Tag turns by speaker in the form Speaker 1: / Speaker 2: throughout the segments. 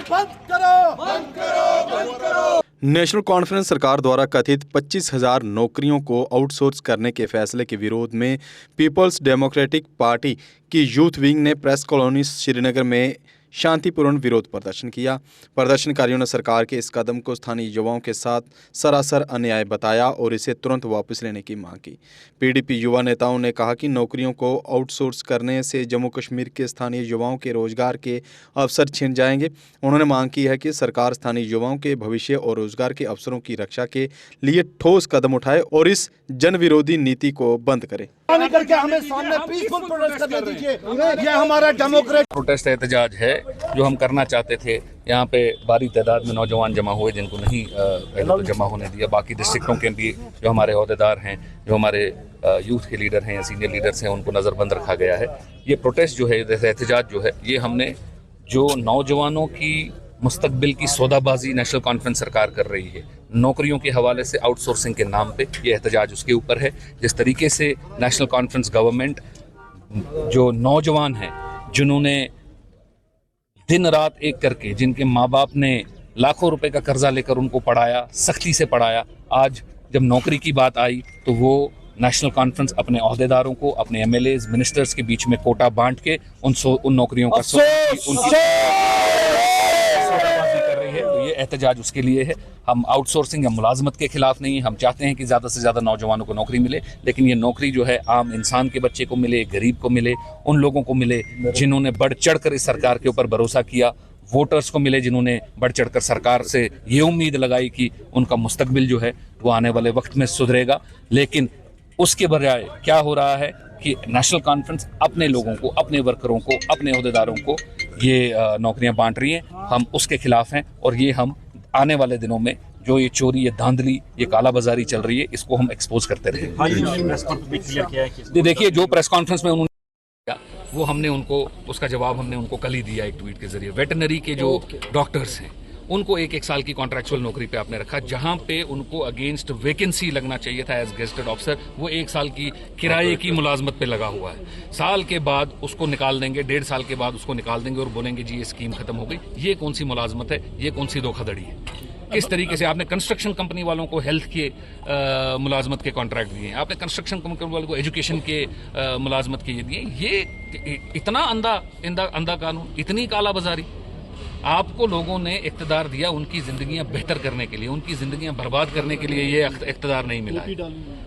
Speaker 1: बंद करो, बंद करो, बंद करो।
Speaker 2: नेशनल कॉन्फ्रेंस सरकार द्वारा कथित 25,000 नौकरियों को आउटसोर्स करने के फैसले के विरोध में पीपल्स डेमोक्रेटिक पार्टी की यूथ विंग ने प्रेस कॉलोनी श्रीनगर में शांतिपूर्ण विरोध प्रदर्शन किया। प्रदर्शनकारियों ने सरकार के इस कदम को स्थानीय युवाओं के साथ सरासर अन्याय बताया और इसे तुरंत वापस लेने की मांग की। पीडीपी युवा नेताओं ने कहा कि नौकरियों को आउटसोर्स करने से जम्मू कश्मीर के स्थानीय युवाओं के रोजगार के अवसर छिन जाएंगे। उन्होंने मांग की है कि सरकार स्थानीय युवाओं के भविष्य और रोजगार के अवसरों की रक्षा के लिए ठोस कदम उठाए और इस जनविरोधी नीति को बंद करे।
Speaker 1: करके हमें सामने पीसफुल प्रोटेस्ट करने दीजिए। ये हमारा डेमोक्रेटिक
Speaker 3: प्रोटेस्ट एहतजाज है जो हम करना चाहते थे। यहाँ पे भारी तादाद में नौजवान जमा हुए जिनको नहीं पहले तो जमा होने दिया। बाकी डिस्ट्रिक्टों के भी जो हमारे अहदेदार हैं, जो हमारे यूथ के लीडर हैं या सीनियर लीडर्स हैं, उनको नज़रबंद रखा गया है। ये प्रोटेस्ट जो है, एहतजाज जो है, ये हमने जो नौजवानों की मुस्तकबिल की सौदाबाजी नेशनल कॉन्फ्रेंस सरकार कर रही है, नौकरियों के हवाले से आउटसोर्सिंग के नाम पे, ये एहतजाज उसके ऊपर है। जिस तरीके से नेशनल कॉन्फ्रेंस गवर्नमेंट जो नौजवान हैं जिन्होंने दिन रात एक करके, जिनके माँ बाप ने लाखों रुपए का कर्जा लेकर उनको पढ़ाया, सख्ती से पढ़ाया, आज जब नौकरी की बात आई तो वो नेशनल कॉन्फ्रेंस अपने अहदेदारों को, अपने एमएलएज, मिनिस्टर्स के बीच में कोटा बांट के उन नौकरियों का कर रही है। तो ये एहतजाज उसके लिए है। हम आउटसोर्सिंग या मुलाजमत के खिलाफ नहीं है। हम चाहते हैं कि ज़्यादा से ज़्यादा नौजवानों को नौकरी मिले, लेकिन ये नौकरी जो है आम इंसान के बच्चे को मिले, गरीब को मिले, उन लोगों को मिले जिन्होंने बढ़ चढ़ कर इस सरकार के ऊपर भरोसा किया, वोटर्स को मिले जिन्होंने बढ़ चढ़ कर सरकार से ये उम्मीद लगाई कि उनका मुस्तकबिल जो है वो आने वाले वक्त में सुधरेगा। लेकिन उसके बजाय क्या हो रहा है कि नेशनल कॉन्फ्रेंस अपने लोगों को, अपने वर्करों को, अपने अहदेदारों को ये नौकरियां बांट रही हैं। हम उसके खिलाफ हैं और ये हम आने वाले दिनों में जो ये चोरी, ये धांधली, ये काला बाजारी चल रही है, इसको हम एक्सपोज करते रहेंगे। देखिए, जो प्रेस कॉन्फ्रेंस में उन्होंने वो हमने उनको, उसका जवाब हमने उनको कल ही दिया एक ट्वीट के जरिए। वेटनरी के जो डॉक्टर्स हैं उनको एक साल की कॉन्ट्रैक्चुअल नौकरी पे आपने रखा, जहां पे उनको अगेंस्ट वैकेंसी लगना चाहिए था एज गेस्टेड ऑफिसर, वो 1 साल की किराए की मुलाजमत पे लगा हुआ है। साल के बाद उसको निकाल देंगे, 1.5 साल के बाद उसको निकाल देंगे और बोलेंगे जी ये स्कीम खत्म हो गई। ये कौन सी मुलाजमत है? ये कौन सी धोखाधड़ी है? किस तरीके से आपने कंस्ट्रक्शन कंपनी वालों को हेल्थ के मुलाजमत के कॉन्ट्रैक्ट दिए, आपने कंस्ट्रक्शन कंपनी वालों को एजुकेशन के मुलाजमत के ये दिए। ये इतना अंधा कानून, इतनी काला बाजारी। आपको लोगों ने इख्तिदार दिया उनकी जिंदगियां बेहतर करने के लिए, उनकी जिंदगियां बर्बाद करने के लिए ये इख्तिदार नहीं मिला है।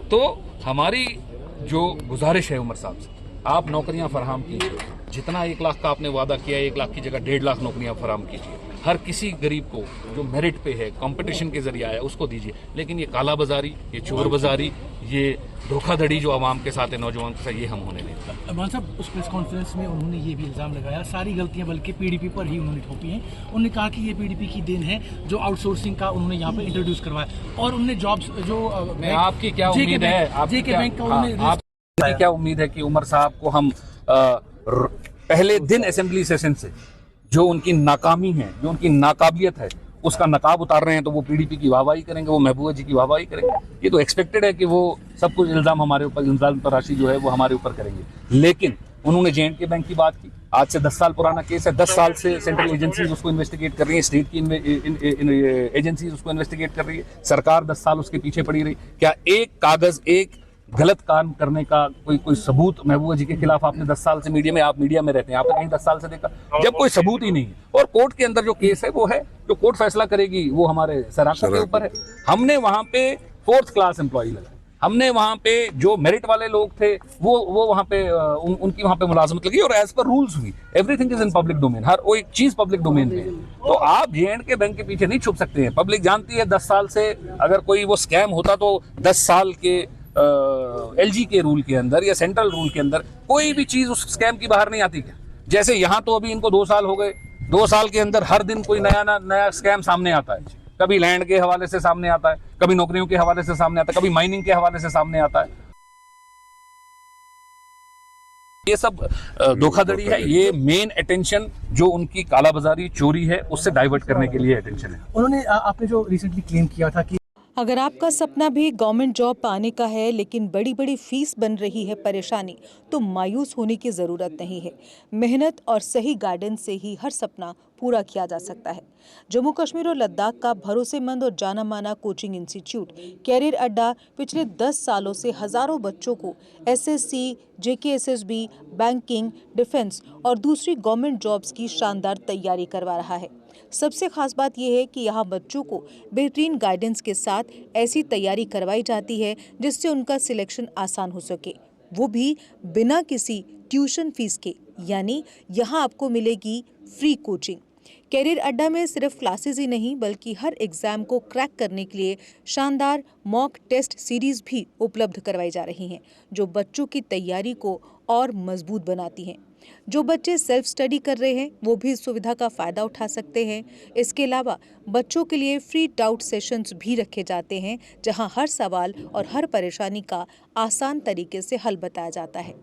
Speaker 3: तो हमारी जो गुजारिश है उमर साहब से, आप नौकरियां फराहम कीजिए। जितना 1 लाख का आपने वादा किया, 1 लाख की जगह 1.5 लाख नौकरियां फराहम कीजिए। हर किसी गरीब को जो मेरिट पे है, कंपटीशन के जरिए आया, उसको दीजिए। लेकिन ये काला बाजारी, ये चोर बाजारी, ये धोखाधड़ी जो आवाम के साथ है, नौजवान के साथ, ये हम होने नहीं देंगे।
Speaker 4: मान साहब, उस प्रेस कॉन्फ्रेंस में उन्होंने ये भी इल्ज़ाम लगाया, सारी गलतियां बल्कि पीडीपी पर ही उन्होंने थोपी हैं। उन्होंने कहा कि ये पीडीपी की देन है जो आउटसोर्सिंग का उन्होंने यहाँ पे इंट्रोड्यूस करवाया, और उन्होंने जॉब्स जो
Speaker 3: आपकी क्या उम्मीद है,
Speaker 4: जेके बैंक का
Speaker 3: आपकी क्या उम्मीद है कि उमर साहब को हम पहले दिन असेंबली सेशन से जो उनकी नाकामी है, जो उनकी नाकाबिलियत है, उसका नकाब उतार रहे हैं, तो वो पीडीपी की वाहवाही करेंगे, वो महबूबा जी की वाहवाही करेंगे? ये तो एक्सपेक्टेड है कि वो सब कुछ इल्जाम हमारे ऊपर, इल्जाम तराशी जो है वो हमारे ऊपर करेंगे। लेकिन उन्होंने जे&के बैंक की बात की। आज से 10 साल पुराना केस है। 10 साल से सेंट्रल एजेंसीज उसको इन्वेस्टिगेट कर रही है, स्टेट की एजेंसीज उसको इन्वेस्टिगेट कर रही है, सरकार 10 साल उसके पीछे पड़ी रही। क्या एक कागज, एक गलत काम करने का कोई सबूत महबूबा जी के खिलाफ आपने 10 साल से आप मीडिया में रहते हैं, आपने कहीं 10 साल से देखा? जब कोई सबूत ही नहीं है, और कोर्ट के अंदर जो केस है वो है, जो कोर्ट फैसला करेगी वो हमारे सराखत के ऊपर है। हमने वहां पे 4th क्लास एम्प्लॉय लगाए, हमने वहां पे जो मेरिट वाले लोग थे वो वहां पे उनकी वहां पे मुलाजमत लगी और एज पर रूल्स हुई। Everything is in public domain, हर वो एक चीज पब्लिक डोमेन में है। तो आप जे&के बैंक के पीछे नहीं छुप सकते हैं। पब्लिक जानती है 10 साल से अगर कोई वो स्कैम होता तो 10 साल के एलजी के रूल के अंदर या सेंट्रल रूल के अंदर कोई भी चीज उस स्कैम की बाहर नहीं आती क्या? जैसे यहाँ तो अभी इनको 2 साल हो गए, 2 साल के अंदर हर दिन कोई नया स्कैम सामने आता है। कभी लैंड के हवाले से सामने आता है, कभी नौकरियों के हवाले से सामने आता है, कभी माइनिंग के हवाले से सामने आता है। ये सब धोखाधड़ी है। ये मेन अटेंशन जो उनकी कालाबाजारी, चोरी है, उससे डाइवर्ट करने के लिए अटेंशन है।
Speaker 4: उन्होंने, आपने जो रिसेंटली क्लेम किया था कि
Speaker 5: अगर आपका सपना भी गवर्नमेंट जॉब पाने का है लेकिन बड़ी बड़ी फीस बन रही है परेशानी, तो मायूस होने की ज़रूरत नहीं है। मेहनत और सही गाइडेंस से ही हर सपना पूरा किया जा सकता है। जम्मू कश्मीर और लद्दाख का भरोसेमंद और जाना माना कोचिंग इंस्टीट्यूट कैरियर अड्डा पिछले 10 सालों से हजारों बच्चों को एसएससी, जेकेएसएसबी, बैंकिंग, डिफेंस और दूसरी गवर्नमेंट जॉब्स की शानदार तैयारी करवा रहा है। सबसे खास बात यह है कि यहाँ बच्चों को बेहतरीन गाइडेंस के साथ ऐसी तैयारी करवाई जाती है जिससे उनका सिलेक्शन आसान हो सके, वो भी बिना किसी ट्यूशन फीस के। यानी यहाँ आपको मिलेगी फ्री कोचिंग। कैरियर अड्डा में सिर्फ क्लासेस ही नहीं बल्कि हर एग्जाम को क्रैक करने के लिए शानदार मॉक टेस्ट सीरीज भी उपलब्ध करवाई जा रही हैं, जो बच्चों की तैयारी को और मजबूत बनाती हैं। जो बच्चे सेल्फ स्टडी कर रहे हैं वो भी इस सुविधा का फायदा उठा सकते हैं। इसके अलावा बच्चों के लिए फ्री डाउट सेशंस भी रखे जाते हैं, जहां हर सवाल और हर परेशानी का आसान तरीके से हल बताया जाता है।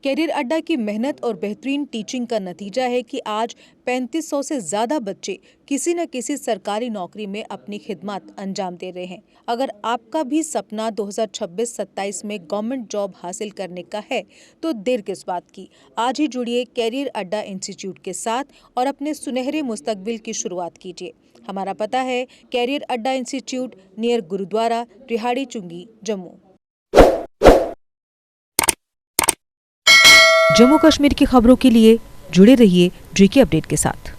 Speaker 5: कैरियर अड्डा की मेहनत और बेहतरीन टीचिंग का नतीजा है कि आज 3500 से ज़्यादा बच्चे किसी न किसी सरकारी नौकरी में अपनी खिदमत अंजाम दे रहे हैं। अगर आपका भी सपना 2026-27 में गवर्नमेंट जॉब हासिल करने का है तो देर किस बात की। आज ही जुड़िए कैरियर अड्डा इंस्टीट्यूट के साथ और अपने सुनहरे मुस्तकबिल की शुरुआत कीजिए। हमारा पता है कैरियर अड्डा इंस्टीट्यूट, नियर गुरुद्वारा, रिहाड़ी चुंगी, जम्मू। जम्मू कश्मीर की खबरों के लिए जुड़े रहिए जेके अपडेट के साथ।